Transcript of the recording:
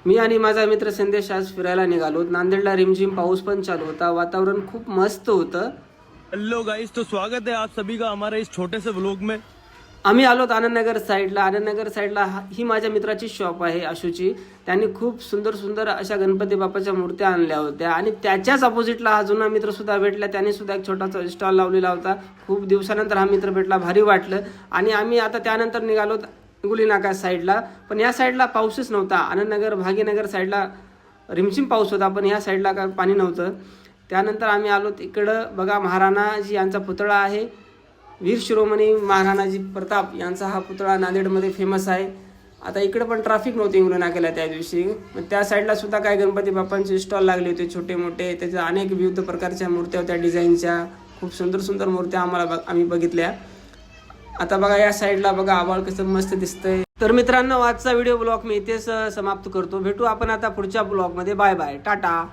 मी आणि माझा मित्र संदेश आज फिरायला निघालो. नांदेडला रिमझिम पाऊस पण चालू होता. वातावरण खूप मस्त होतं. हेलो गाइस, तो स्वागत है आप सभी का हमारे इस छोटे से व्लॉग में। आम्ही आलोत आनंदनगर साईडला. आनंदनगर साईडला ही माझ्या मित्राची शॉप आहे आशूची. त्यांनी खूप सुंदर सुंदर अशा गणपती बाप्पाच्या मूर्त्या आणल्या होत्या आणि त्याच्याच अपोजिटला हा जुना मित्र सुद्धा भेटला. त्याने सुद्धा एक छोटासा स्टॉल लावलेला होता. खूप दिवसानंतर हा मित्र भेटला, भारी वाटलं. आणि आम्ही आता त्यानंतर निघालो गुली नाका साईडला. पण या साईडला पाऊसच नव्हता. आनंदनगर भाग्यनगर साईडला रिमझिम पाऊस होता, पण या साईडला काय पाणी नव्हतं. त्यानंतर आम्ही आलो इकडं. बघा, महाराणाजी यांचा पुतळा आहे. वीर शिरोमणी महाराणाजी प्रताप यांचा हा पुतळा नांदेडमध्ये फेमस आहे. आता इकडे पण ट्रॅफिक नव्हती गुली नाक्याला त्या दिवशी. मग त्या साईडला सुद्धा काय गणपती बाप्पांचे स्टॉल लागले होते छोटे मोठे. त्याच्या अनेक विविध प्रकारच्या मूर्त्या होत्या, डिझाईनच्या. खूप सुंदर सुंदर मूर्त्या आम्ही बघितल्या. आता बघा या साईडला बघा आभाळ कसं मस्त दिसतंय. तर मित्रांनो, आजचा व्हिडिओ ब्लॉग मी इथेच समाप्त करतो. भेटू आपण आता पुढच्या ब्लॉगमध्ये. Bye bye, Tata.